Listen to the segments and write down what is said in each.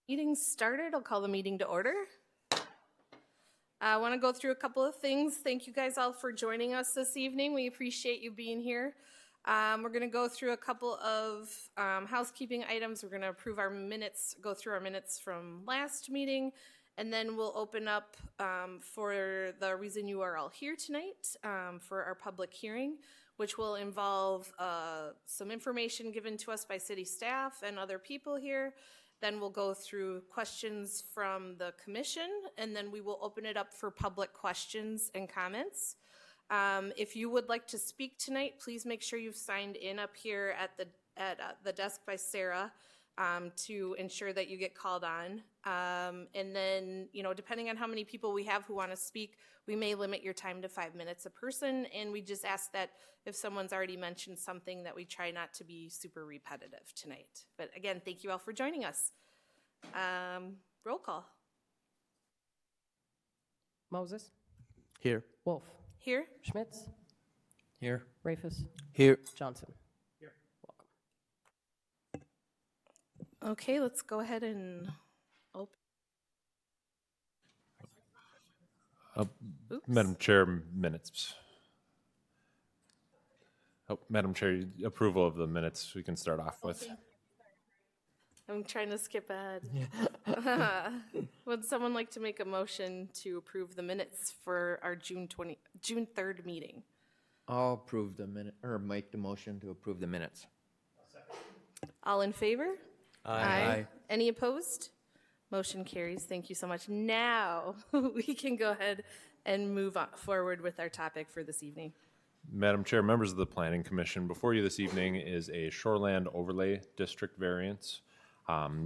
Meeting started. I'll call the meeting to order. I want to go through a couple of things. Thank you guys all for joining us this evening. We appreciate you being here. We're going to go through a couple of housekeeping items. We're going to approve our minutes, go through our minutes from last meeting, and then we'll open up for the reason you are all here tonight for our public hearing, which will involve some information given to us by city staff and other people here. Then we'll go through questions from the commission, and then we will open it up for public questions and comments. If you would like to speak tonight, please make sure you've signed in up here at the desk by Sarah to ensure that you get called on. And then, depending on how many people we have who want to speak, we may limit your time to 5 minutes a person. And we just ask that if someone's already mentioned something, that we try not to be super repetitive tonight. But again, thank you all for joining us. Roll call. Moses. Here. Wolf. Here. Schmitz. Here. Rafus. Here. Johnson. Here. Welcome. Okay, let's go ahead and open. Madam Chair, minutes. Madam Chair, approval of the minutes we can start off with. I'm trying to skip ahead. Would someone like to make a motion to approve the minutes for our June 3rd meeting? I'll approve the minute, or make the motion to approve the minutes. All in favor? Aye. Any opposed? Motion carries. Thank you so much. Now we can go ahead and move on forward with our topic for this evening. Madam Chair, members of the Planning Commission, before you this evening is a shoreland overlay district variance.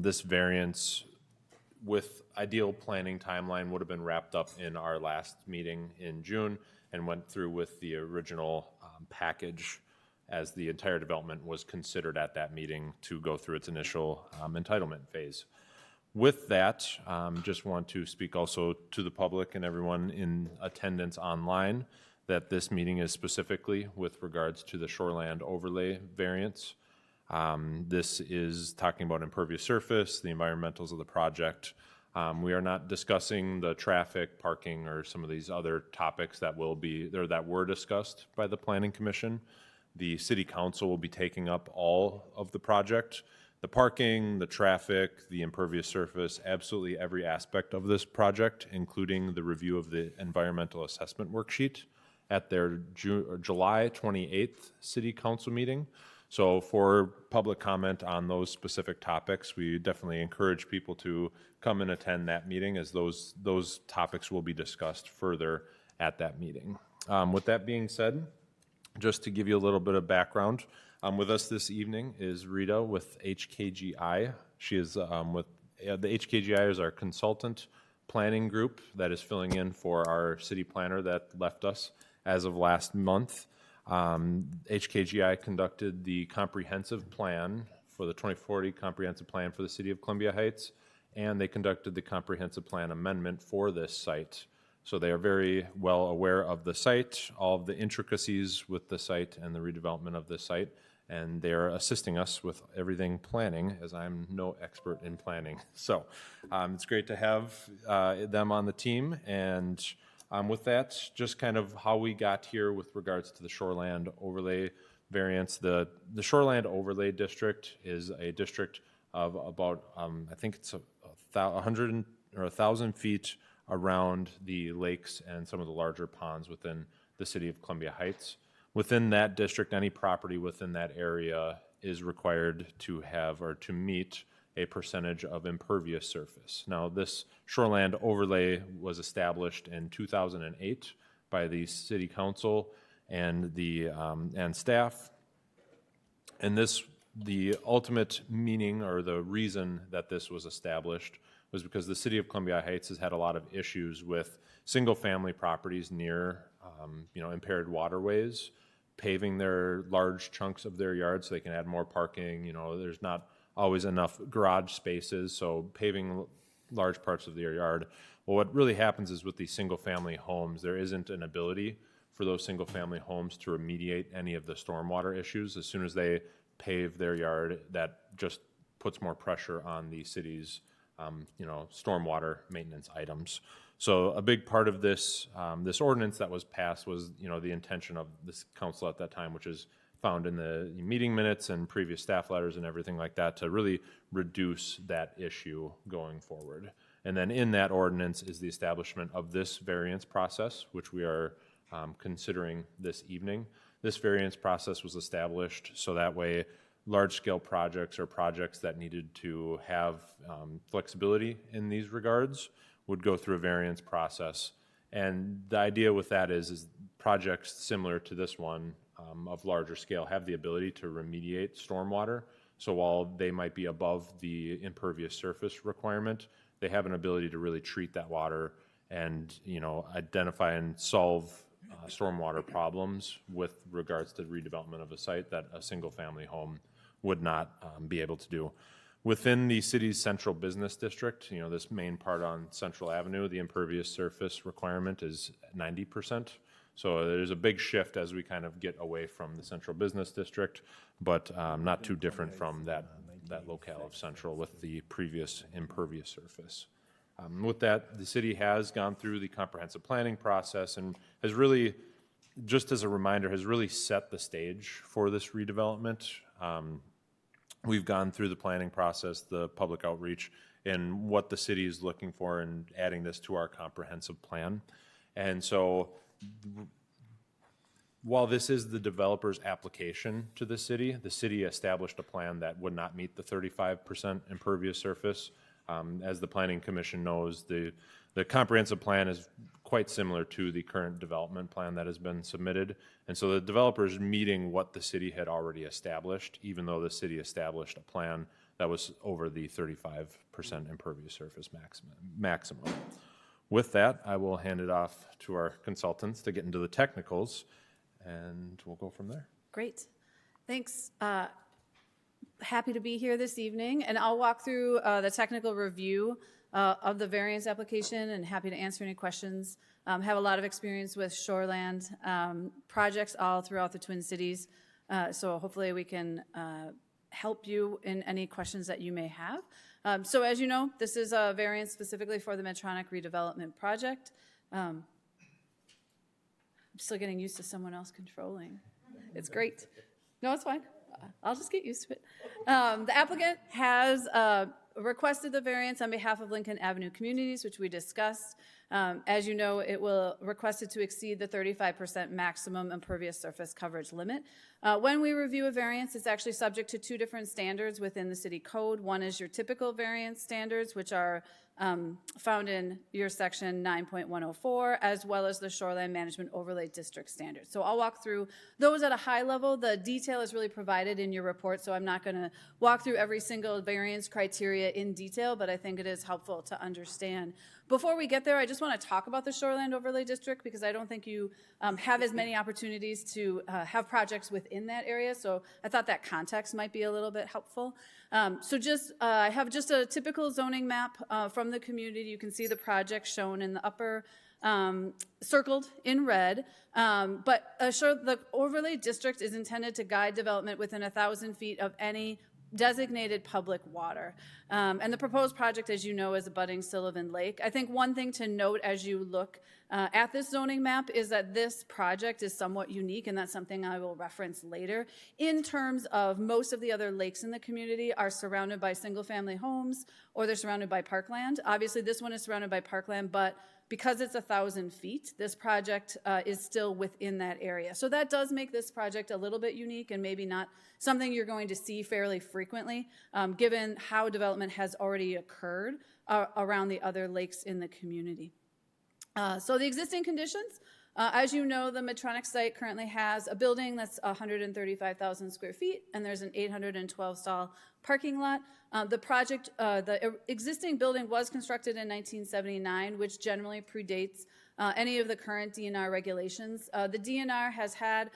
This variance with ideal planning timeline would have been wrapped up in our last meeting in June and went through with the original package as the entire development was considered at that meeting to go through its initial entitlement phase. With that, just want to speak also to the public and everyone in attendance online that this meeting is specifically with regards to the shoreland overlay variance. This is talking about impervious surface, the environmentals of the project. We are not discussing the traffic, parking, or some of these other topics that were discussed by the Planning Commission. The City Council will be taking up all of the project. The parking, the traffic, the impervious surface, absolutely every aspect of this project, including the review of the environmental assessment worksheet at their July 28th City Council meeting. So for public comment on those specific topics, we definitely encourage people to come and attend that meeting, as those topics will be discussed further at that meeting. With that being said, just to give you a little bit of background, with us this evening is Rita with HKGI. She is with the HKGI is our consultant planning group that is filling in for our city planner that left us as of last month. HKGI conducted the comprehensive plan for the 2040 comprehensive plan for the city of Columbia Heights, and they conducted the comprehensive plan amendment for this site. So they are very well aware of the site, all of the intricacies with the site and the redevelopment of the site, and they're assisting us with everything planning, as I'm no expert in planning. So it's great to have them on the team, and with that, just kind of how we got here with regards to the shoreland overlay variance. The shoreland overlay district is a district of about, I think it's 100 or 1,000 feet around the lakes and some of the larger ponds within the city of Columbia Heights. Within that district, any property within that area is required to have or to meet a percentage of impervious surface. Now, this shoreland overlay was established in 2008 by the City Council and and staff. And the ultimate meaning or the reason that this was established was because the City of Columbia Heights has had a lot of issues with single-family properties near, impaired waterways, paving their large chunks of their yards so they can add more parking. There's not always enough garage spaces, so paving large parts of their yard. Well, what really happens is with these single-family homes, there isn't an ability for those single-family homes to remediate any of the stormwater issues. As soon as they pave their yard, that just puts more pressure on the city's stormwater maintenance items. So a big part of this this ordinance that was passed was the intention of this council at that time, which is found in the meeting minutes and previous staff letters and everything like that, to really reduce that issue going forward. And then in that ordinance is the establishment of this variance process, which we are considering this evening. This variance process was established so that way large-scale projects or projects that needed to have flexibility in these regards would go through a variance process. And the idea with that is projects similar to this one of larger scale have the ability to remediate stormwater. So while they might be above the impervious surface requirement, they have an ability to really treat that water and identify and solve stormwater problems with regards to redevelopment of a site that a single family home would not be able to do. Within the city's central business district, this main part on Central Avenue, the impervious surface requirement is 90%. So there's a big shift as we kind of get away from the central business district, but not too different from that locale of central with the previous impervious surface. With that, the city has gone through the comprehensive planning process and has really, just as a reminder, has really set the stage for this redevelopment. We've gone through the planning process, the public outreach, and what the city is looking for and adding this to our comprehensive plan. And so while this is the developer's application to the city established a plan that would not meet the 35% impervious surface. As the Planning Commission knows, the comprehensive plan is quite similar to the current development plan that has been submitted. And so the developer is meeting what the city had already established, even though the city established a plan that was over the 35% impervious surface maximum. With that, I will hand it off to our consultants to get into the technicals, and we'll go from there. Great. Thanks. Happy to be here this evening, and I'll walk through the technical review of the variance application, and happy to answer any questions. Have a lot of experience with shoreland projects all throughout the Twin Cities, so hopefully we can help you in any questions that you may have. So as you know, this is a variance specifically for the Medtronic redevelopment project. I'm still getting used to someone else controlling. It's great. No, it's fine. I'll just get used to it. The applicant has requested the variance on behalf of Lincoln Avenue Communities, which we discussed. As you know, it will requested to exceed the 35% maximum impervious surface coverage limit. When we review a variance, it's actually subject to two different standards within the city code. One is your typical variance standards, which are found in your section 9.104, as well as the Shoreline Management Overlay District standards. So I'll walk through those at a high level. The detail is really provided in your report, so I'm not going to walk through every single variance criteria in detail, but I think it is helpful to understand. Before we get there, I just want to talk about the Shoreline Overlay District because I don't think you have as many opportunities to have projects within that area, so I thought that context might be a little bit helpful. I have just a typical zoning map from the community. You can see the project shown in the upper circled in red, but the overlay district is intended to guide development within 1,000 feet of any designated public water. And the proposed project, as you know, is abutting Sullivan Lake. I think one thing to note as you look at this zoning map is that this project is somewhat unique, and that's something I will reference later, in terms of most of the other lakes in the community are surrounded by single-family homes or they're surrounded by parkland. Obviously, this one is surrounded by parkland, but because it's 1,000 feet, this project is still within that area. So that does make this project a little bit unique and maybe not something you're going to see fairly frequently, given how development has already occurred around the other lakes in the community. So the existing conditions, as you know, the Medtronic site currently has a building that's 135,000 square feet, and there's an 812-stall parking lot. The existing building was constructed in 1979, which generally predates any of the current DNR regulations. The DNR has had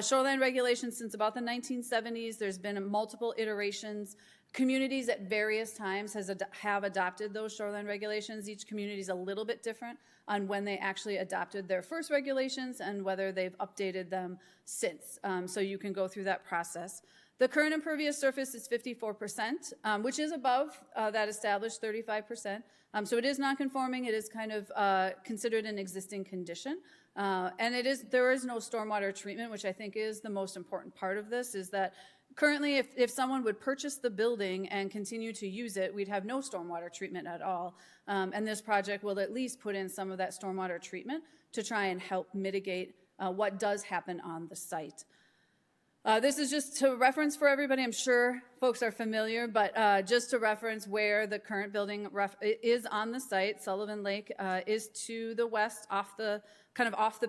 shoreline regulations since about the 1970s. There's been multiple iterations. Communities at various times have adopted those shoreline regulations. Each community is a little bit different on when they actually adopted their first regulations and whether they've updated them since. So you can go through that process. The current impervious surface is 54%, which is above that established 35%. So it is non-conforming. It is kind of considered an existing condition. And there is no stormwater treatment, which I think is the most important part of this, is that currently if someone would purchase the building and continue to use it, we'd have no stormwater treatment at all. And this project will at least put in some of that stormwater treatment to try and help mitigate what does happen on the site. This is just to reference for everybody. I'm sure folks are familiar, but just to reference where the current building is on the site. Sullivan Lake is to the west, off the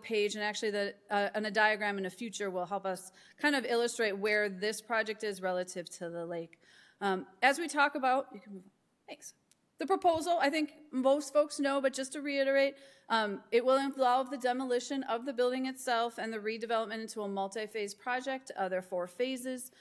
page, and actually on a diagram in the future will help us kind of illustrate where this project is relative to the lake. As we talk about, you can move on. Thanks. The proposal, I think most folks know, but just to reiterate, it will involve the demolition of the building itself and the redevelopment into a multi-phase project. There are 4 phases.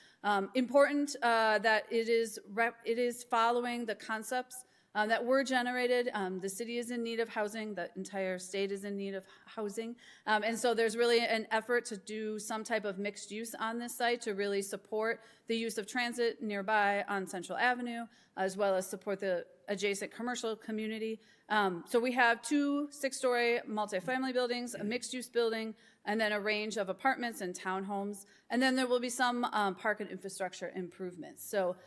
Important that it is following the concepts that were generated. The city is in need of housing. The entire state is in need of housing. And so there's really an effort to do some type of mixed use on this site to really support the use of transit nearby on Central Avenue, as well as support the adjacent commercial community. So we have 2 6-story multifamily buildings, a mixed-use building, and then a range of apartments and townhomes. And then there will be some park and infrastructure improvements. So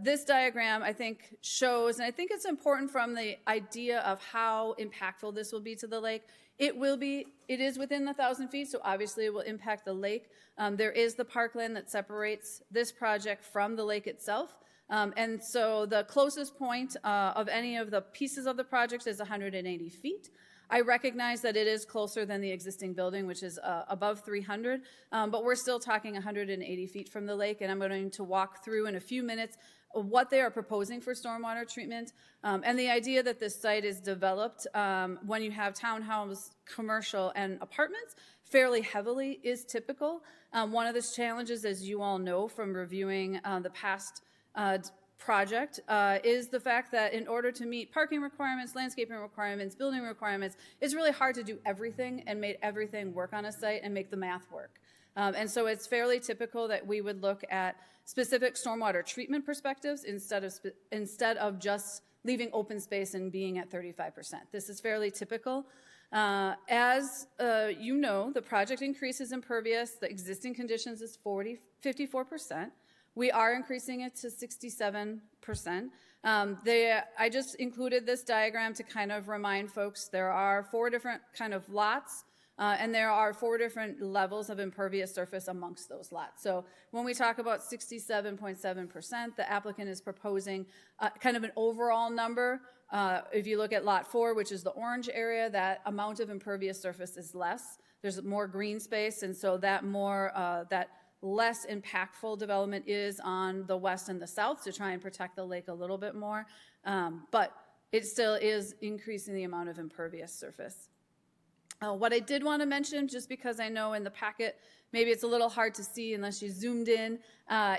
this diagram, I think, shows, and I think it's important from the idea of how impactful this will be to the lake. It is within the 1,000 feet, so obviously it will impact the lake. There is the parkland that separates this project from the lake itself. And so the closest point of any of the pieces of the project is 180 feet. I recognize that it is closer than the existing building, which is above 300, but we're still talking 180 feet from the lake, and I'm going to walk through in a few minutes what they are proposing for stormwater treatment. And the idea that this site is developed when you have townhomes, commercial, and apartments fairly heavily is typical. One of the challenges, as you all know from reviewing the past project, is the fact that in order to meet parking requirements, landscaping requirements, building requirements, it's really hard to do everything and make everything work on a site and make the math work. And so it's fairly typical that we would look at specific stormwater treatment perspectives instead of just leaving open space and being at 35%. This is fairly typical. As you know, the project increases impervious. The existing conditions is 54%. We are increasing it to 67%. I just included this diagram to kind of remind folks there are 4 different kind of lots, and there are 4 different levels of impervious surface amongst those lots. So when we talk about 67.7%, the applicant is proposing kind of an overall number. If you look at lot 4, which is the orange area, that amount of impervious surface is less. There's more green space, and so that less impactful development is on the west and the south to try and protect the lake a little bit more, but it still is increasing the amount of impervious surface. What I did want to mention, just because I know in the packet maybe it's a little hard to see unless you zoomed in,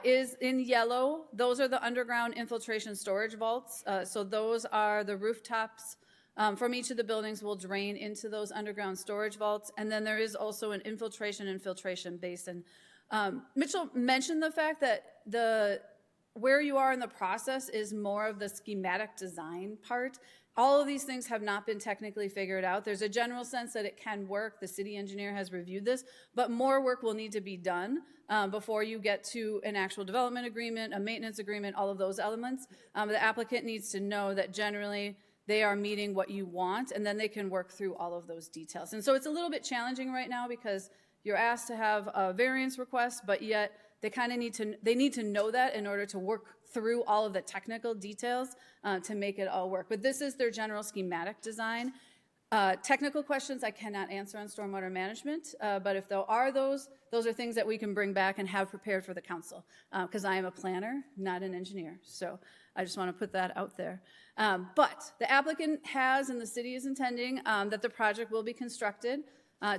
is in yellow, those are the underground infiltration storage vaults. So those are the rooftops from each of the buildings will drain into those underground storage vaults, and then there is also an infiltration and filtration basin. Mitchell mentioned the fact that where you are in the process is more of the schematic design part. All of these things have not been technically figured out. There's a general sense that it can work. The city engineer has reviewed this, but more work will need to be done before you get to an actual development agreement, a maintenance agreement, all of those elements. The applicant needs to know that generally they are meeting what you want, and then they can work through all of those details. And so it's a little bit challenging right now because you're asked to have a variance request, but yet they kind of need to know that in order to work through all of the technical details to make it all work. But this is their general schematic design. Technical questions I cannot answer on stormwater management, but if there are those are things that we can bring back and have prepared for the council, because I am a planner, not an engineer. So I just want to put that out there. But the applicant has, and the city is intending, that the project will be constructed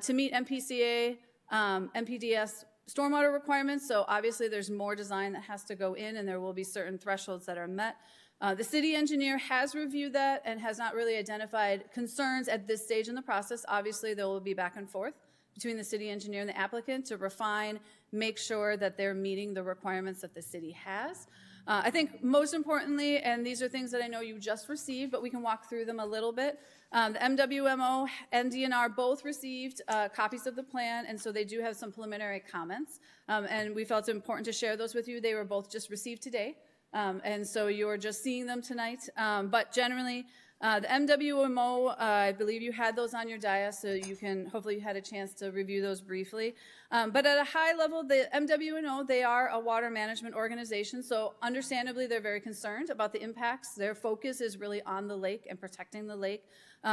to meet MPCA, MPDS stormwater requirements. So obviously there's more design that has to go in, and there will be certain thresholds that are met. The city engineer has reviewed that and has not really identified concerns at this stage in the process. Obviously there will be back and forth between the city engineer and the applicant to refine, make sure that they're meeting the requirements that the city has. I think most importantly, and these are things that I know you just received, but we can walk through them a little bit. The MWMO and DNR both received copies of the plan, and so they do have some preliminary comments. And we felt it important to share those with you. They were both just received today, and so you're just seeing them tonight. But generally, the MWMO, I believe you had those on your dais, so you can, hopefully you had a chance to review those briefly. But at a high level, the MWMO, they are a water management organization, so understandably they're very concerned about the impacts. Their focus is really on the lake and protecting the lake.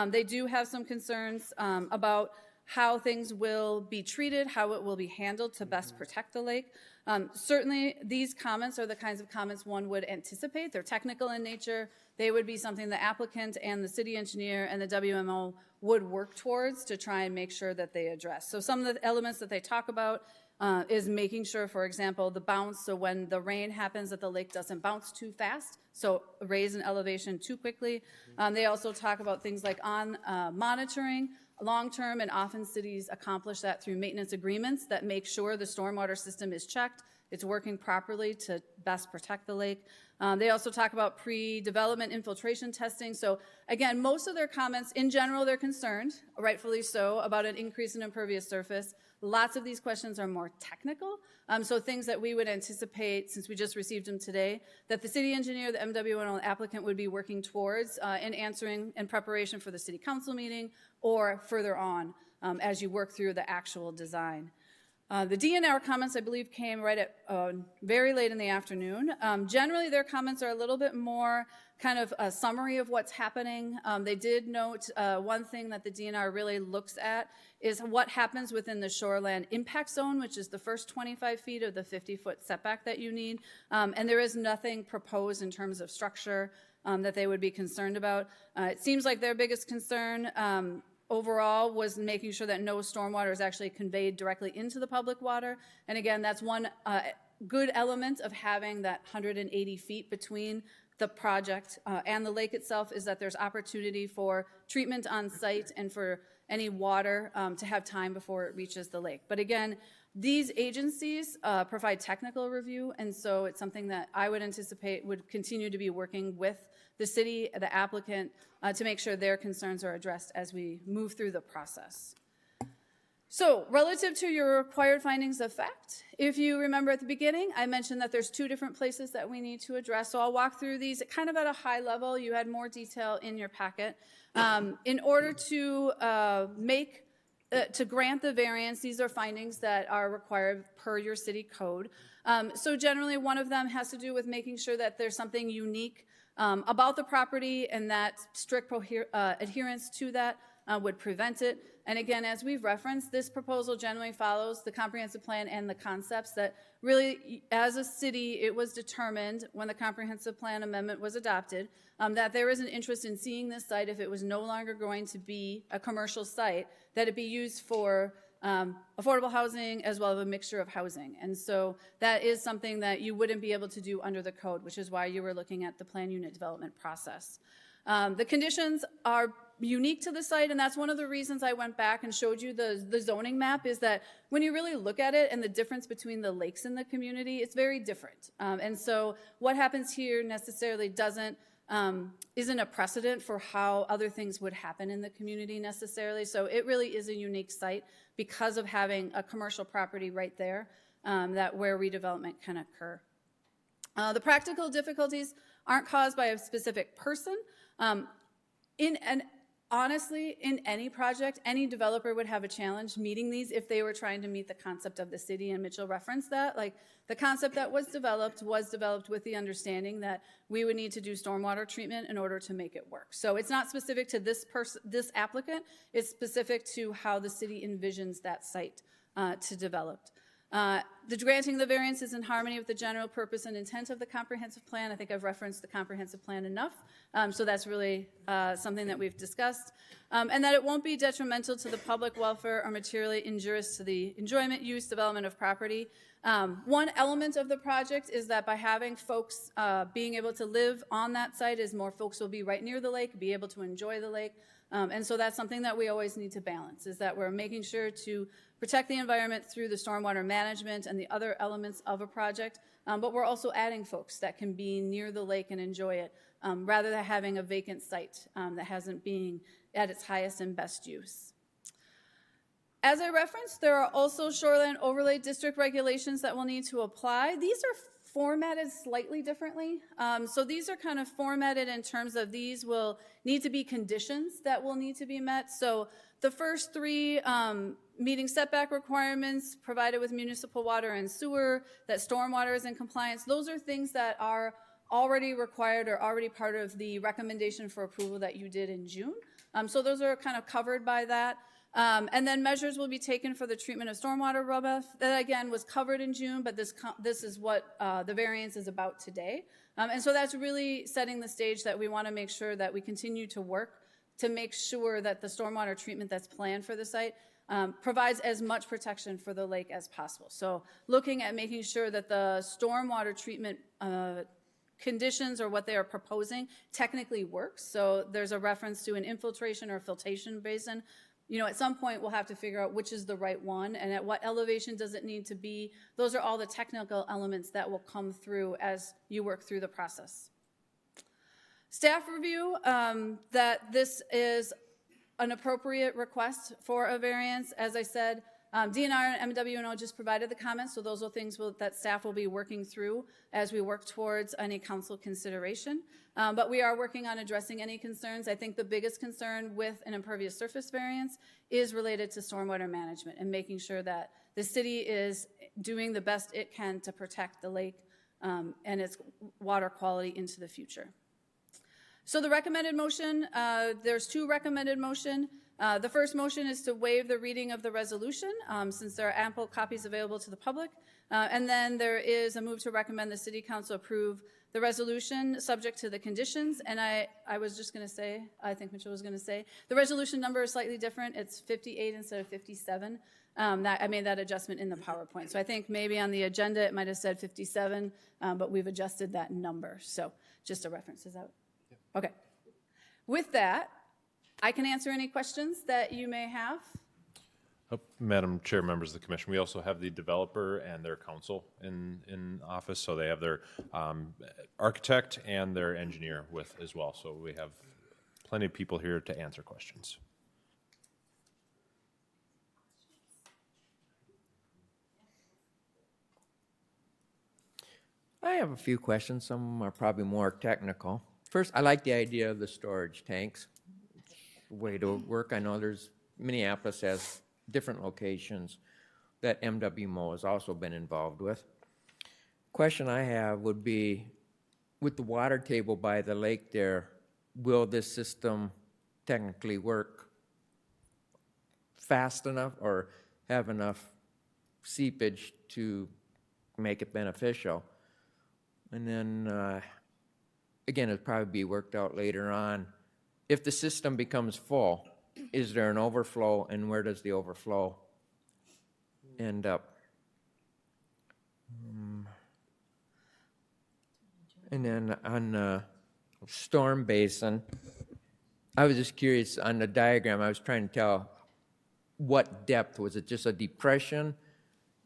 They do have some concerns about how things will be treated, how it will be handled to best protect the lake. Certainly, these comments are the kinds of comments one would anticipate. They're technical in nature. They would be something the applicant and the city engineer and the WMO would work towards to try and make sure that they address. So some of the elements that they talk about is making sure, for example, the bounce, so when the rain happens that the lake doesn't bounce too fast, so raise an elevation too quickly. They also talk about things like monitoring, long-term, and often cities accomplish that through maintenance agreements that make sure the stormwater system is checked, it's working properly to best protect the lake. They also talk about pre-development infiltration testing. So again, most of their comments, in general, they're concerned, rightfully so, about an increase in impervious surface. Lots of these questions are more technical. So things that we would anticipate, since we just received them today, that the city engineer, the MWNO applicant would be working towards in answering in preparation for the city council meeting or further on as you work through the actual design. The DNR comments, I believe, came right at very late in the afternoon. Generally, their comments are a little bit more kind of a summary of what's happening. They did note one thing that the DNR really looks at is what happens within the shoreland impact zone, which is the first 25 feet of the 50-foot setback that you need. And there is nothing proposed in terms of structure that they would be concerned about. It seems like their biggest concern overall was making sure that no stormwater is actually conveyed directly into the public water. And again, that's one good element of having that 180 feet between the project and the lake itself is that there's opportunity for treatment on site and for any water to have time before it reaches the lake. But again, these agencies provide technical review, and so it's something that I would anticipate would continue to be working with the city, the applicant, to make sure their concerns are addressed as we move through the process. So, relative to your required findings of fact, if you remember at the beginning, I mentioned that there's two different places that we need to address. So I'll walk through these kind of at a high level. You had more detail in your packet. In order to to grant the variance, these are findings that are required per your city code. So generally, one of them has to do with making sure that there's something unique about the property and that strict adherence to that would prevent it. And again, as we've referenced, this proposal generally follows the comprehensive plan and the concepts that really, as a city, it was determined when the comprehensive plan amendment was adopted that there is an interest in seeing this site, if it was no longer going to be a commercial site, that it be used for affordable housing as well as a mixture of housing. And so that is something that you wouldn't be able to do under the code, which is why you were looking at the plan unit development process. The conditions are unique to the site, and that's one of the reasons I went back and showed you the zoning map, is that when you really look at it and the difference between the lakes in the community, it's very different. And so what happens here necessarily isn't a precedent for how other things would happen in the community necessarily. So it really is a unique site because of having a commercial property right there where redevelopment can occur. The practical difficulties aren't caused by a specific person. Honestly, in any project, any developer would have a challenge meeting these if they were trying to meet the concept of the city, and Mitchell referenced that. Like, the concept that was developed with the understanding that we would need to do stormwater treatment in order to make it work. So it's not specific to this applicant, it's specific to how the city envisions that site to develop. The granting the variance is in harmony with the general purpose and intent of the comprehensive plan. I think I've referenced the comprehensive plan enough, so that's really something that we've discussed. And that it won't be detrimental to the public welfare or materially injurious to the enjoyment, use, development of property. One element of the project is that by having folks being able to live on that site, as more folks will be right near the lake, be able to enjoy the lake. And so that's something that we always need to balance, is that we're making sure to protect the environment through the stormwater management and the other elements of a project, but we're also adding folks that can be near the lake and enjoy it, rather than having a vacant site that hasn't been at its highest and best use. As I referenced, there are also shoreline overlay district regulations that will need to apply. These are formatted slightly differently. So these are kind of formatted in terms of these will need to be conditions that will need to be met. So the first three, meeting setback requirements, provided with municipal water and sewer, that stormwater is in compliance, those are things that are already required or already part of the recommendation for approval that you did in June. So those are kind of covered by that. And then measures will be taken for the treatment of stormwater runoff. That again was covered in June, but this is what the variance is about today. And so that's really setting the stage that we want to make sure that we continue to work to make sure that the stormwater treatment that's planned for the site provides as much protection for the lake as possible. So looking at making sure that the stormwater treatment conditions or what they are proposing technically works. So there's a reference to an infiltration or filtration basin. You know, at some point we'll have to figure out which is the right one and at what elevation does it need to be. Those are all the technical elements that will come through as you work through the process. Staff review, that this is an appropriate request for a variance. As I said, DNR and MWNO just provided the comments, so those are things that staff will be working through as we work towards any council consideration. But we are working on addressing any concerns. I think the biggest concern with an impervious surface variance is related to stormwater management and making sure that the city is doing the best it can to protect the lake and its water quality into the future. So the recommended motion, there's two recommended motion. The first motion is to waive the reading of the resolution since there are ample copies available to the public. And then there is a move to recommend the City Council approve the resolution subject to the conditions. And I was just going to say, I think Mitchell was going to say, the resolution number is slightly different. It's 58 instead of 57. I made that adjustment in the PowerPoint. So I think maybe on the agenda it might have said 57, but we've adjusted that number. So just a reference. Is that? Okay. With that, I can answer any questions that you may have. Madam Chair, members of the commission, we also have the developer and their counsel in office, so they have their architect and their engineer with as well. So we have plenty of people here to answer questions. I have a few questions. Some are probably more technical. First, I like the idea of the storage tanks. It's a way to work. I know there's Minneapolis has different locations that MWMO has also been involved with. Question I have would be, with the water table by the lake there, will this system technically work fast enough or have enough seepage to make it beneficial? And then, again, it'll probably be worked out later on. If the system becomes full, is there an overflow, and where does the overflow end up? And then on the storm basin, I was just curious, on the diagram, I was trying to tell what depth. Was it just a depression?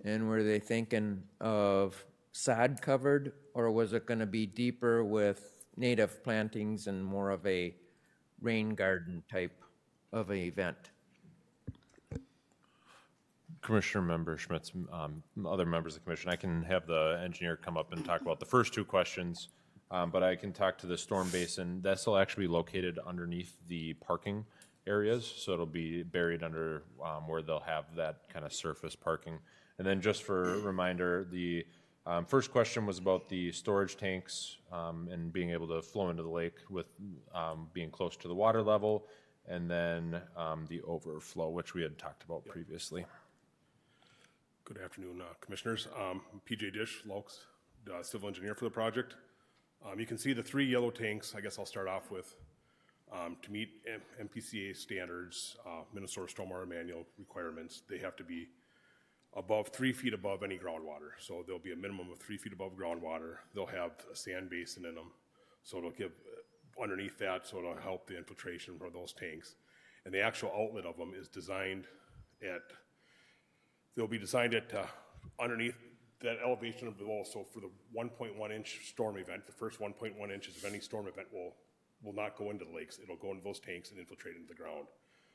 And were they thinking of sod covered, or was it going to be deeper with native plantings and more of a rain garden type of an event? Commissioner Member Schmitz, other members of the commission, I can have the engineer come up and talk about the first two questions, but I can talk to the storm basin. That'll actually be located underneath the parking areas, so it'll be buried under where they'll have that kind of surface parking. And then just for a reminder, the first question was about the storage tanks and being able to flow into the lake with being close to the water level, and then the overflow, which we had talked about previously. Good afternoon, commissioners. PJ Dish, Laux, civil engineer for the project. You can see the three yellow tanks. I guess I'll start off with to meet MPCA standards, Minnesota Stormwater Manual requirements. They have to be above 3 feet above any groundwater. So there'll be a minimum of 3 feet above groundwater. They'll have a sand basin in them. So it'll give underneath that, so it'll help the infiltration for those tanks. And the actual outlet of them is designed at, they'll be designed at underneath that elevation of below. So for the 1.1 inch storm event, the first 1.1 inches of any storm event will not go into the lakes. It'll go into those tanks and infiltrate into the ground.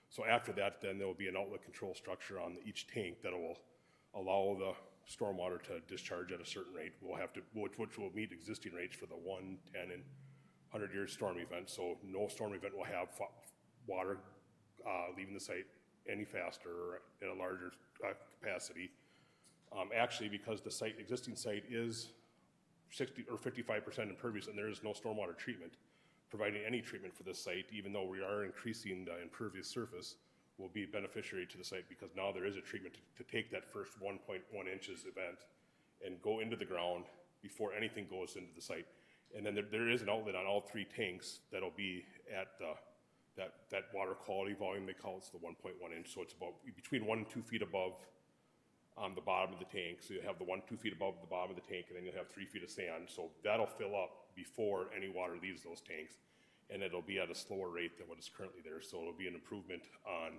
So after that, then there will be an outlet control structure on each tank that will allow the stormwater to discharge at a certain rate. We'll have to, which will meet existing rates for the 1, 10, and 100-year storm event. So no storm event will have water leaving the site any faster or at a larger capacity. Actually, because the existing site is 60 or 55% impervious and there is no stormwater treatment, providing any treatment for this site, even though we are increasing the impervious surface, will be beneficiary to the site because now there is a treatment to take that first 1.1 inches event and go into the ground before anything goes into the site. And then there is an outlet on all 3 tanks that'll be at that water quality volume they call it's the 1.1 inch. So it's about between 1 and 2 feet above the bottom of the tank. So you have the 1, 2 feet above the bottom of the tank, and then you'll have 3 feet of sand. So that'll fill up before any water leaves those tanks, and it'll be at a slower rate than what is currently there. So it'll be an improvement on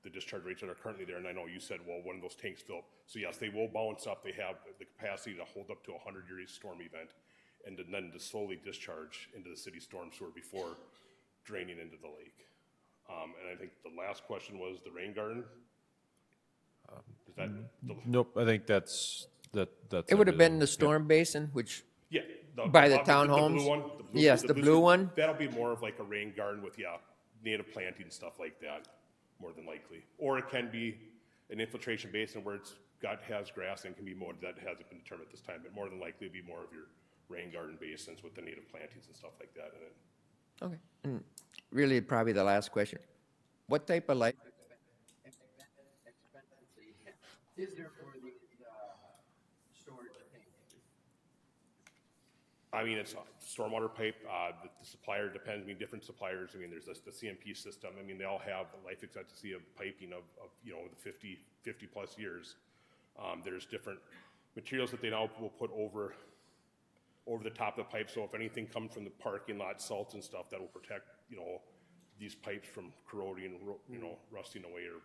the discharge rates that are currently there. And I know you said, well, when those tanks fill up, so yes, they will bounce up. They have the capacity to hold up to a 100-year storm event, and then to slowly discharge into the city storm sewer before draining into the lake. And I think the last question was the rain garden. Is that Nope, I think that's. It would have been the storm basin, which, yeah. By the townhomes? blue one? Yes, the blue one. That'll be more of like a rain garden with, native planting, stuff like that, more than likely. Or it can be an infiltration basin where has grass and can be mowed. That hasn't been determined at this time, but more than likely it'll be more of your rain garden basins with the native plantings and stuff like that in it. Okay. And really, probably the last question. What type of life is there for the storage tank? I mean, it's a stormwater pipe. The supplier depends. I mean, different suppliers. I mean, there's the CMP system. I mean, they all have a life expectancy of piping of the 50 plus years. There's different materials that they now will put over the top of the pipe. So if anything comes from the parking lot, salts and stuff, that will protect, these pipes from corroding, rusting away or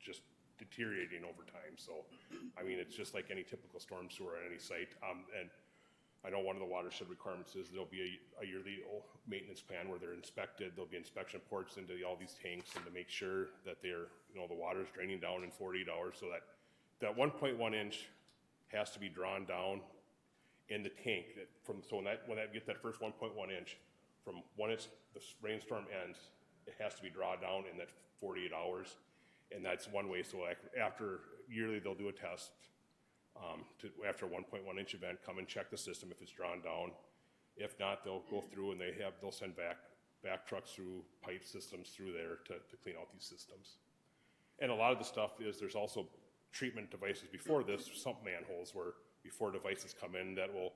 just deteriorating over time. So, I mean, it's just like any typical storm sewer at any site. And I know one of the watershed requirements is there'll be a yearly maintenance plan where they're inspected. There'll be inspection reports into all these tanks and to make sure that they're, the water's draining down in 48 hours so that 1.1 inch has to be drawn down in the tank. When that get that first 1.1 inch, from when the rainstorm ends, it has to be drawn down in that 48 hours. And that's one way. So after yearly, they'll do a test after a 1.1 inch event, come and check the system if it's drawn down. If not, they'll go through and they'll send back trucks through pipe systems through there to clean out these systems. And a lot of the stuff is there's also treatment devices before this, sump manholes where before devices come in that will,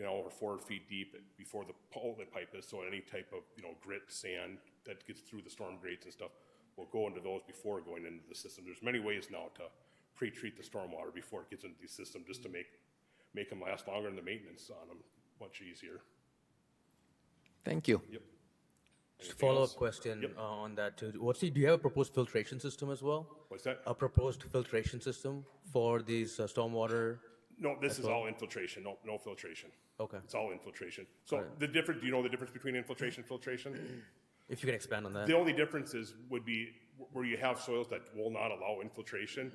over 4 feet deep before the outlet pipe is. So any type of, grit, sand that gets through the storm grates and stuff will go into those before going into the system. There's many ways now to pre-treat the stormwater before it gets into the system just to make them last longer and the maintenance on them much easier. Thank you. Yep. Just a Anything follow-up else? question Yep. on that too. Do you have a proposed filtration system as well? What's that? A proposed filtration system for these stormwater? No, this is all infiltration, no filtration. Okay. It's all infiltration. So do you know the difference between infiltration and filtration? If you can expand on that. The only difference would be where you have soils that will not allow infiltration,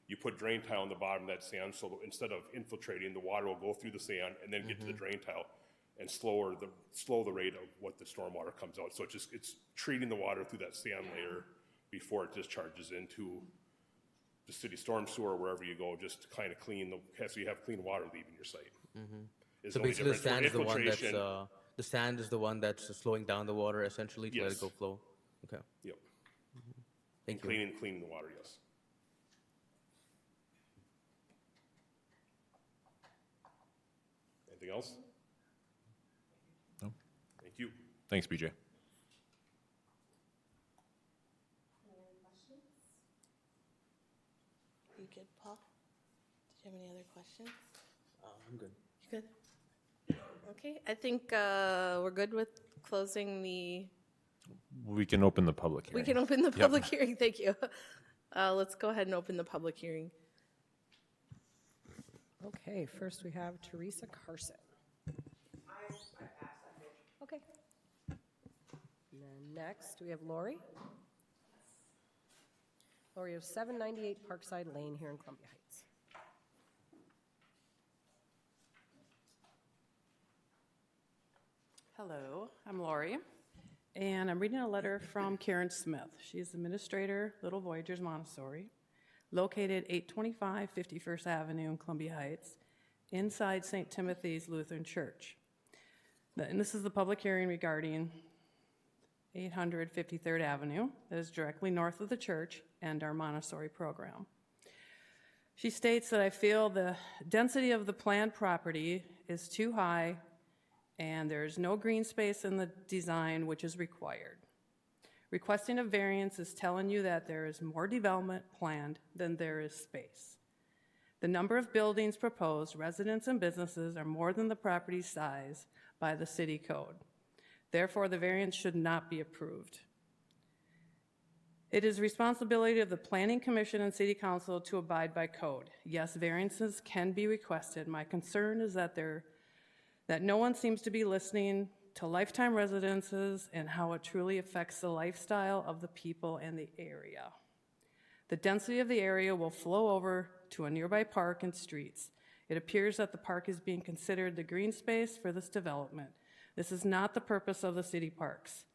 you put drain tile on the bottom of that sand, so instead of infiltrating, the water will go through the sand and then get to the drain tile and slow the rate of what the stormwater comes out. So it's treating the water through that sand layer before it discharges into the city storm sewer or wherever you go, just to kind of so you have clean water leaving your site. Is So the only basically, the difference. sand is the one that's Infiltration- the sand is the one that's slowing down the water essentially to let Yes. it go flow. Okay. Yep. Thank you. Cleaning the water, yes. Anything else? No. Thank you. Thanks, BJ. You good, Paul? Did you have any other questions? I'm good. You good? Okay, I think we're good with closing the, We can open the public hearing. we can open the public hearing, thank you. Let's go ahead and open the public hearing. Okay, first we have Teresa Carson. Okay. And then next, we have Lori. Lori of 798 Parkside Lane here in Columbia Heights. Hello, I'm Lori, and I'm reading a letter from Karen Smith. She's administrator, Little Voyagers Montessori, located 825 51st Avenue in Columbia Heights, inside St. Timothy's Lutheran Church. And this is the public hearing regarding 853rd Avenue that is directly north of the church and our Montessori program. She states that I feel the density of the planned property is too high and there's no green space in the design which is required. Requesting a variance is telling you that there is more development planned than there is space. The number of buildings proposed, residents and businesses, are more than the property size by the city code. Therefore, the variance should not be approved. It is the responsibility of the Planning Commission and City Council to abide by code. Yes, variances can be requested. My concern is that no one seems to be listening to lifetime residences and how it truly affects the lifestyle of the people and the area. The density of the area will flow over to a nearby park and streets. It appears that the park is being considered the green space for this development. This is not the purpose of the city parks.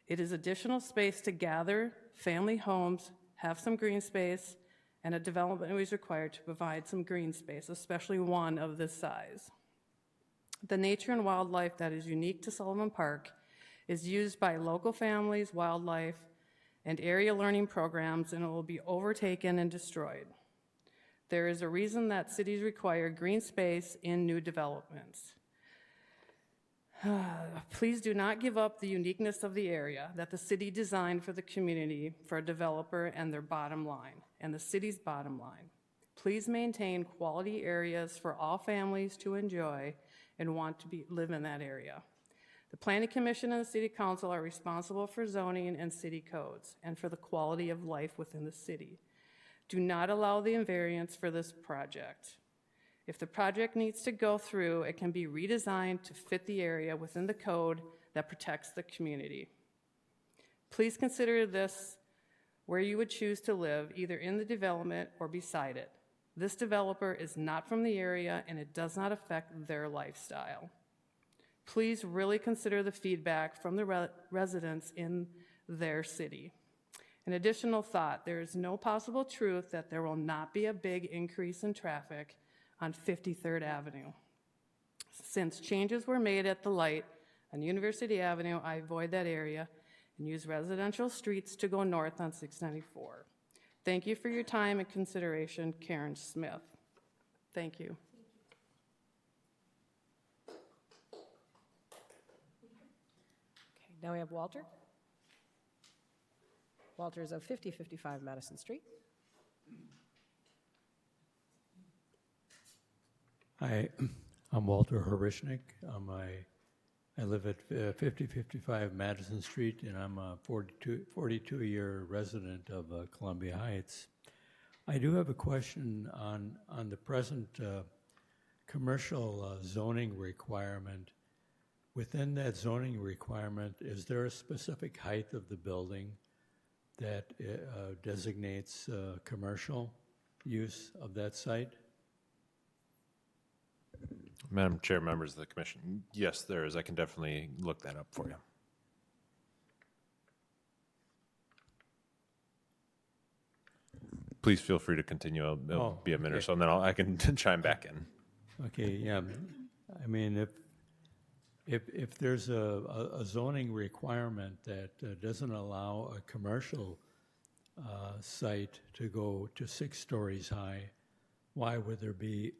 It is additional space to gather family homes, have some green space, and a development is required to provide some green space, especially one of this size. The nature and wildlife that is unique to Sullivan Park is used by local families, wildlife, and area learning programs, and it will be overtaken and destroyed. There is a reason that cities require green space in new developments. Please do not give up the uniqueness of the area that the city designed for the community, for a developer and their bottom line, and the city's bottom line. Please maintain quality areas for all families to enjoy and want to live in that area. The Planning Commission and the City Council are responsible for zoning and city codes and for the quality of life within the city. Do not allow the invariance for this project. If the project needs to go through, it can be redesigned to fit the area within the code that protects the community. Please consider this where you would choose to live, either in the development or beside it. This developer is not from the area and it does not affect their lifestyle. Please really consider the feedback from the residents in their city. An additional thought, there is no possible truth that there will not be a big increase in traffic on 53rd Avenue. Since changes were made at the light on University Avenue, I avoid that area and use residential streets to go north on 694. Thank you for your time and consideration, Karen Smith. Thank you. Okay, now we have Walter. Walter is of 5055 Madison Street. Hi, I'm Walter Horishnik. I live at 5055 Madison Street, and I'm a 42-year resident of Columbia Heights. I do have a question on the present commercial zoning requirement. Within that zoning requirement, is there a specific height of the building that designates commercial use of that site? Madam Chair, members of the commission, yes, there is. I can definitely look that up for you. Please feel free to continue. It'll be a minute or so, and then I can chime back in. Okay, yeah. I mean, if there's a zoning requirement that doesn't allow a commercial site to go to 6 stories high, why would there be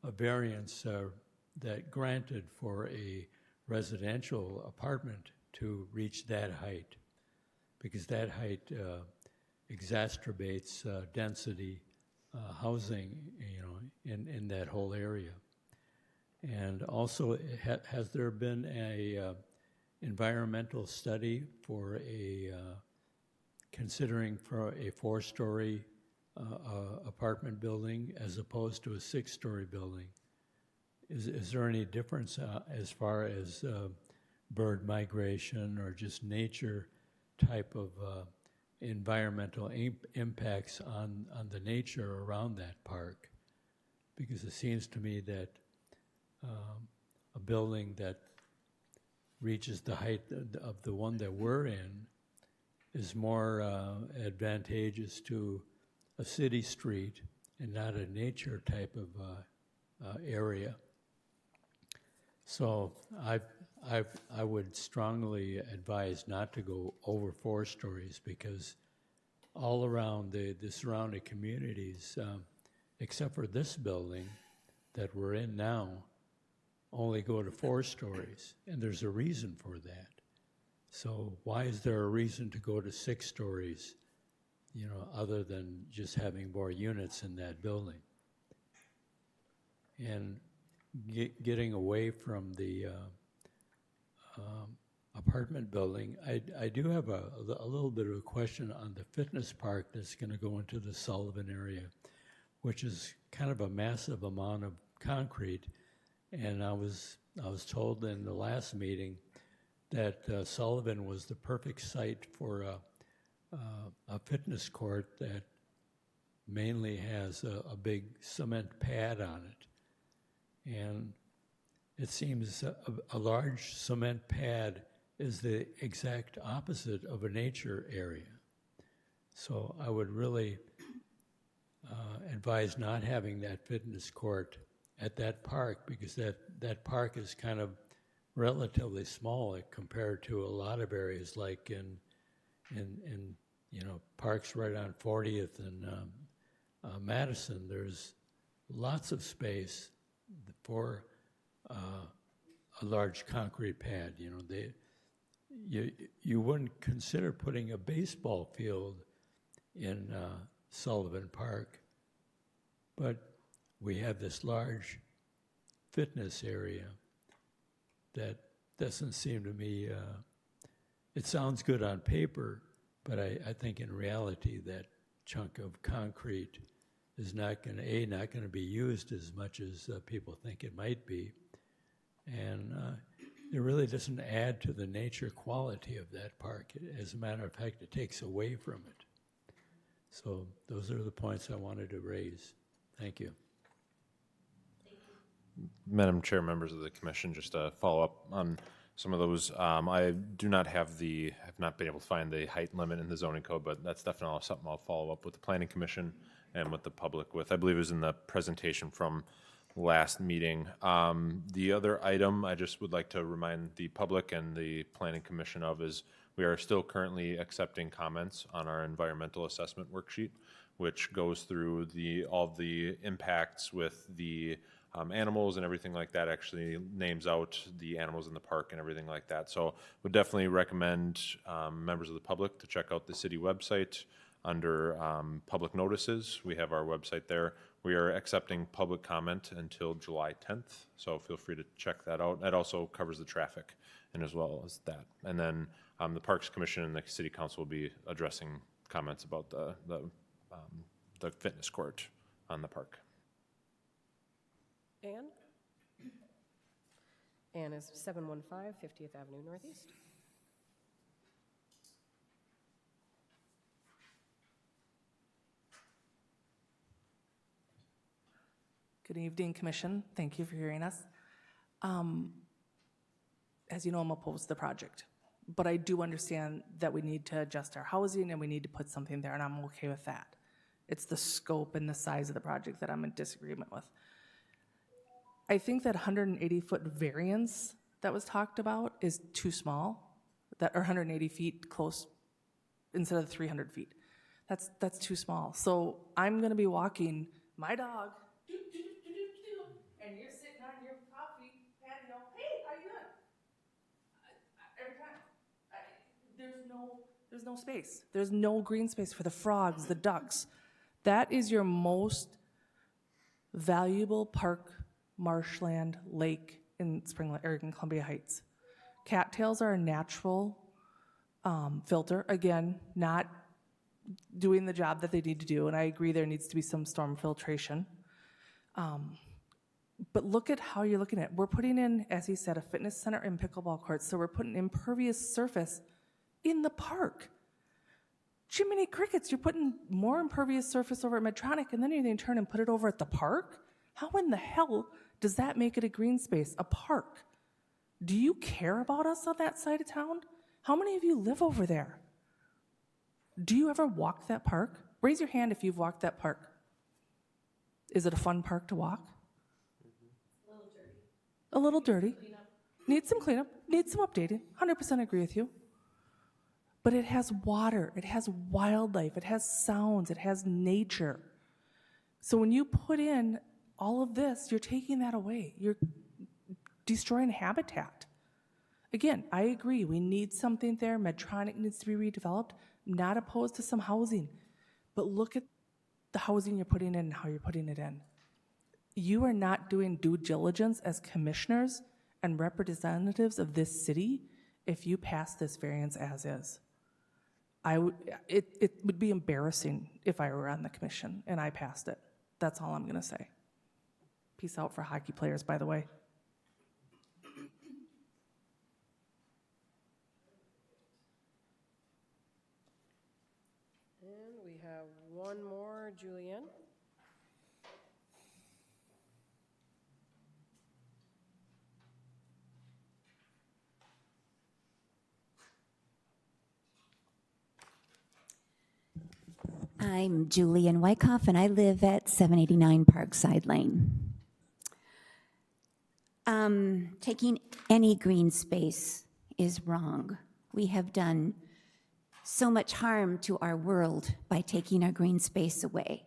a variance that granted for a residential apartment to reach that height? Because that height exacerbates density housing, in that whole area. And also, has there been a environmental study for considering for a 4-story apartment building as opposed to a 6-story building? Is there any difference as far as bird migration or just nature type of environmental impacts on the nature around that park? Because it seems to me that a building that reaches the height of the one that we're in is more advantageous to a city street and not a nature type of area. So I would strongly advise not to go over 4 stories, because all around the surrounding communities, except for this building that we're in now, only go to 4 stories, and there's a reason for that. So why is there a reason to go to 6 stories, other than just having more units in that building? And getting away from the apartment building, I do have a little bit of a question on the fitness park that's going to go into the Sullivan area, which is kind of a massive amount of concrete. And I was told in the last meeting that Sullivan was the perfect site for a fitness court that mainly has a big cement pad on it. And it seems a large cement pad is the exact opposite of a nature area. So I would really advise not having that fitness court at that park, because that park is kind of relatively small compared to a lot of areas, like in parks right on 40th and Madison. There's lots of space for a large concrete pad. You wouldn't consider putting a baseball field in Sullivan Park, but we have this large fitness area that doesn't seem to me, it sounds good on paper, but I think in reality that chunk of concrete is not going to be used as much as people think it might be. And it really doesn't add to the nature quality of that park. As a matter of fact, it takes away from it. So those are the points I wanted to raise. Thank you. Madam Chair, members of the commission, just to follow up on some of those. I have not been able to find the height limit in the zoning code, but that's definitely something I'll follow up with the planning commission and with the public with. I believe it was in the presentation from last meeting. The other item I just would like to remind the public and the planning commission of is we are still currently accepting comments on our environmental assessment worksheet, which goes through all the impacts with the animals and everything like that, actually names out the animals in the park and everything like that. So would definitely recommend members of the public to check out the city website under public notices. We have our website there. We are accepting public comment until July 10th, so feel free to check that out. That also covers the traffic and as well as that. And then the Parks Commission and the City Council will be addressing comments about the fitness court on the park. Ann? Ann is 715 50th Avenue Northeast. Good evening, Commission. Thank you for hearing us. As you know, I'm opposed to the project, but I do understand that we need to adjust our housing and we need to put something there, and I'm okay with that. It's the scope and the size of the project that I'm in disagreement with. I think that 180-foot variance that was talked about is too small, or 180 feet close instead of 300 feet. That's too small. So I'm gonna be walking my dog, and you're sitting on your coffee patio, hey, how you doing? Every time. There's no space. There's no green space for the frogs, the ducks. That is your most valuable park marshland, lake in in Columbia Heights. Cattails are a natural filter. Again, not doing the job that they need to do, and I agree there needs to be some storm filtration. But look at how you're looking at it. We're putting in, as he said, a fitness center and pickleball courts, so we're putting impervious surface in the park. Jiminy crickets, you're putting more impervious surface over at Medtronic, and then you're going to turn and put it over at the park? How in the hell does that make it a green space, a park? Do you care about us on that side of town? How many of you live over there? Do you ever walk that park? Raise your hand if you've walked that park. Is it a fun park to walk? A little dirty. Needs some cleanup, needs some updating. 100% agree with you. But it has water, it has wildlife, it has sounds, it has nature. So when you put in all of this, you're taking that away. You're destroying habitat. Again, I agree, we need something there. Medtronic needs to be redeveloped. I'm not opposed to some housing. But look at the housing you're putting in and how you're putting it in. You are not doing due diligence as commissioners and representatives of this city if you pass this variance as is. It would be embarrassing if I were on the commission and I passed it. That's all I'm going to say. Peace out for hockey players, by the way. And we have one more, Julianne. I'm Julian Wyckoff, and I live at 789 Parkside Lane. Taking any green space is wrong. We have done so much harm to our world by taking our green space away.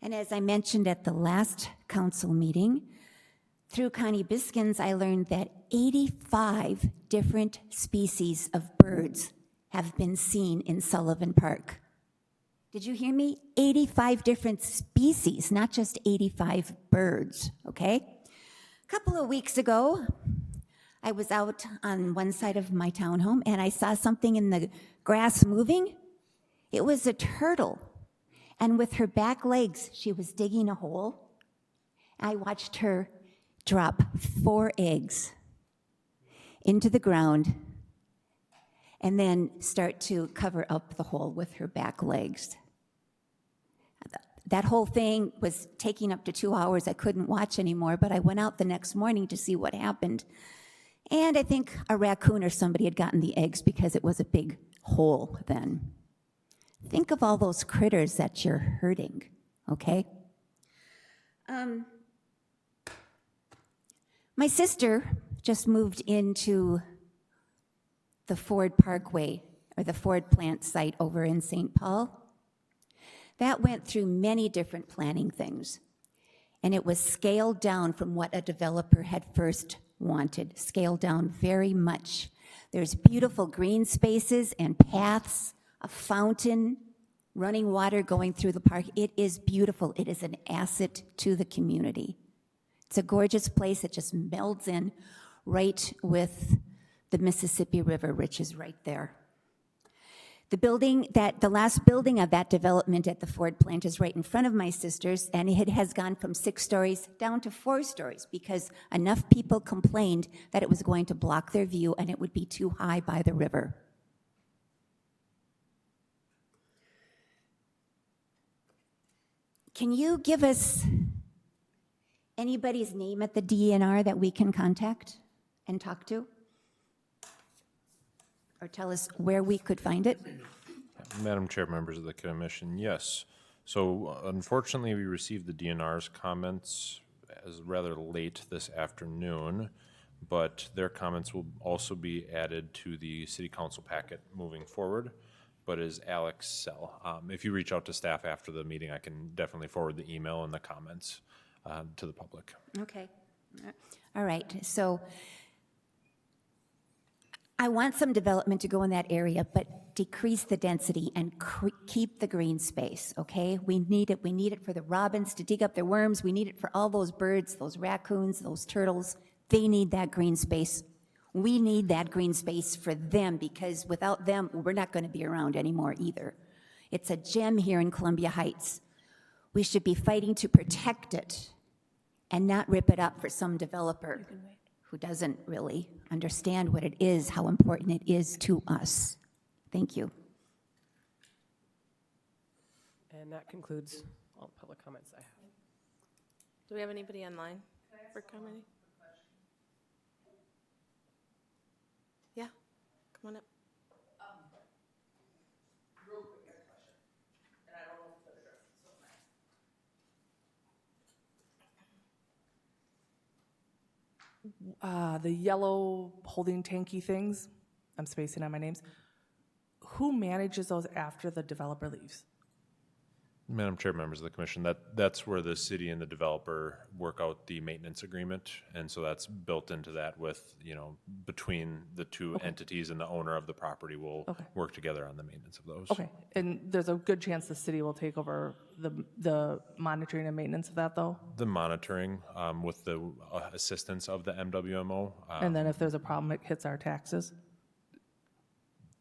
And as I mentioned at the last council meeting, through Connie Biskins, I learned that 85 different species of birds have been seen in Sullivan Park. Did you hear me? 85 different species, not just 85 birds, okay? A couple of weeks ago, I was out on one side of my townhome and I saw something in the grass moving. It was a turtle. And with her back legs, she was digging a hole. I watched her drop 4 eggs into the ground and then start to cover up the hole with her back legs. That whole thing was taking up to 2 hours. I couldn't watch anymore, but I went out the next morning to see what happened. And I think a raccoon or somebody had gotten the eggs because it was a big hole then. Think of all those critters that you're hurting, okay? My sister just moved into the Ford Parkway, or the Ford plant site over in St. Paul. That went through many different planning things, and it was scaled down from what a developer had first wanted, scaled down very much. There's beautiful green spaces and paths, a fountain, running water going through the park. It is beautiful. It is an asset to the community. It's a gorgeous place. It just melds in right with the Mississippi River, which is right there. The last building of that development at the Ford plant is right in front of my sister's, and it has gone from 6 stories down to 4 stories because enough people complained that it was going to block their view and it would be too high by the river. Can you give us anybody's name at the DNR that we can contact and talk to? Or tell us where we could find it? Madam Chair, members of the commission, yes. So unfortunately, we received the DNR's comments as rather late this afternoon, but their comments will also be added to the city council packet moving forward, but is Alex Sell. If you reach out to staff after the meeting, I can definitely forward the email and the comments to the public. Okay. All right. So I want some development to go in that area, but decrease the density and keep the green space, okay? We need it. We need it for the robins to dig up their worms. We need it for all those birds, those raccoons, those turtles. They need that green space. We need that green space for them, because without them, we're not going to be around anymore either. It's a gem here in Columbia Heights. We should be fighting to protect it and not rip it up for some developer who doesn't really understand what it is, how important it is to us. Thank you. And that concludes all public comments I have. Do we have anybody online for commenting? Yeah, come on up. Real quick, I have a question, and I don't know if it's been addressed, so I'm asking. The yellow holding tanky things, I'm spacing on my names. Who manages those after the developer leaves? Madam Chair, members of the commission, that's where the city and the developer work out the maintenance agreement. And so that's built into that with, between the two entities, and the owner of the property will work together on the maintenance of those. Okay, and there's a good chance the city will take over the monitoring and maintenance of that, though? The monitoring with the assistance of the MWMO. And then if there's a problem, it hits our taxes?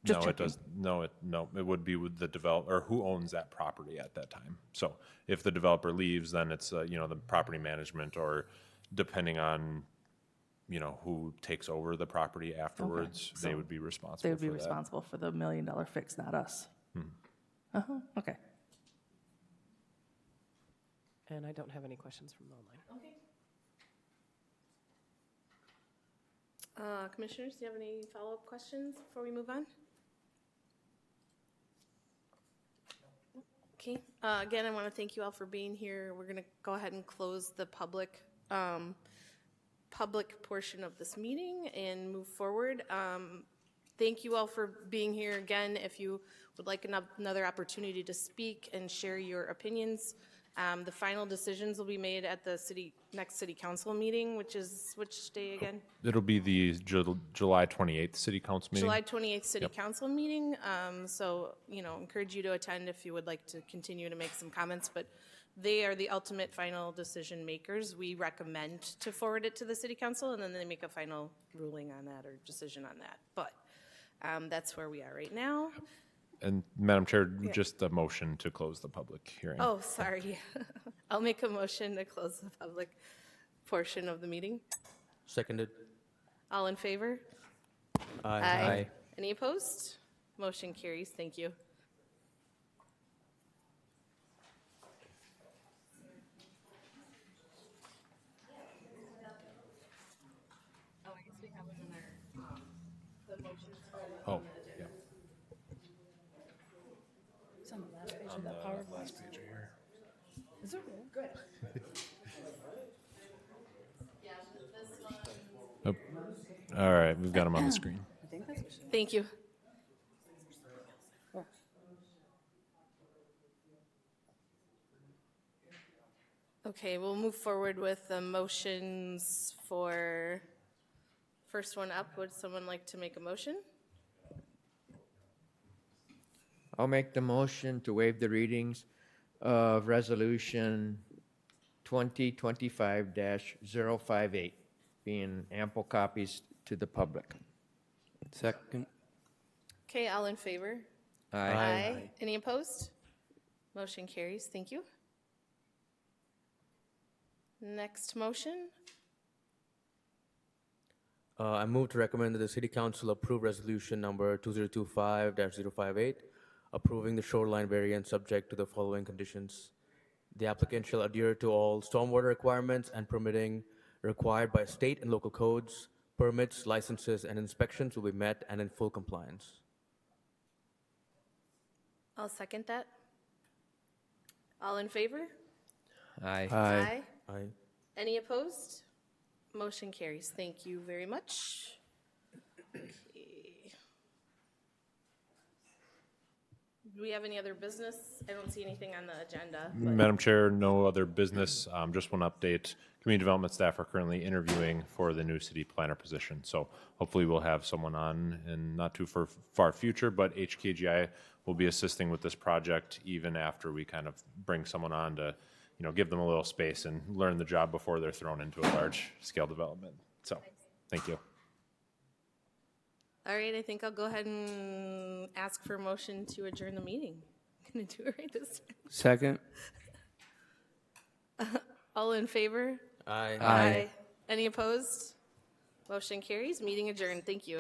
No, it does. No, it would be with the developer, or who owns that property at that time. So if the developer leaves, then it's, the property management, or depending on, who takes over the property afterwards, Okay, they so would be responsible They would be for that. responsible for the $1 million fix, not us? Okay. And I don't have any questions from online. Okay. Commissioners, do you have any follow-up questions before we move on? Okay, again, I want to thank you all for being here. We're going to go ahead and close the public portion of this meeting and move forward. Thank you all for being here. Again, if you would like another opportunity to speak and share your opinions, the final decisions will be made at the next city council meeting, which is which day again? It'll be the July 28th city council meeting. July 28th city council meeting. So, encourage you to attend if you would like to continue to make some comments, but they are the ultimate final decision makers. We recommend to forward it to the city council, and then they make a final ruling on that or decision on that. But that's where we are right now. And Madam Chair, just a motion to close the public hearing. Oh, sorry. I'll make a motion to close the public portion of the meeting. Seconded. All in favor? Aye. Any opposed? Motion carries. Thank you. Oh, yeah. It's on the last page of that PowerPoint. Last page here. Is it really? Good. Oh, all right, we've got them on the screen. I think that's what she. Thank you. Okay, we'll move forward with the motions for, first one up. Would someone like to make a motion? I'll make the motion to waive the readings of Resolution 2025-058, being ample copies to the public. Second. Okay, all in favor? Aye. Any opposed? Motion carries. Thank you. Next motion. I move to recommend that the City Council approve resolution number 2025-058, approving the shoreline variance subject to the following conditions. The applicant shall adhere to all stormwater requirements and permitting required by state and local codes. Permits, licenses, and inspections will be met and in full compliance. I'll second that. All in favor? Aye. Aye. Aye. Any opposed? Motion carries. Thank you very much. Okay. Do we have any other business? I don't see anything on the agenda. but- Madam Chair, no other business. Just one update. Community development staff are currently interviewing for the new city planner position. So hopefully we'll have someone on in not too far future, but HKGI will be assisting with this project even after we kind of bring someone on to, give them a little space and learn the job before they're thrown into a large scale development. So, thank you. All right, I think I'll go ahead and ask for a motion to adjourn the meeting. I'm gonna do it right this time. Second. All in favor? Aye. Any opposed? Motion carries. Meeting adjourned. Thank you.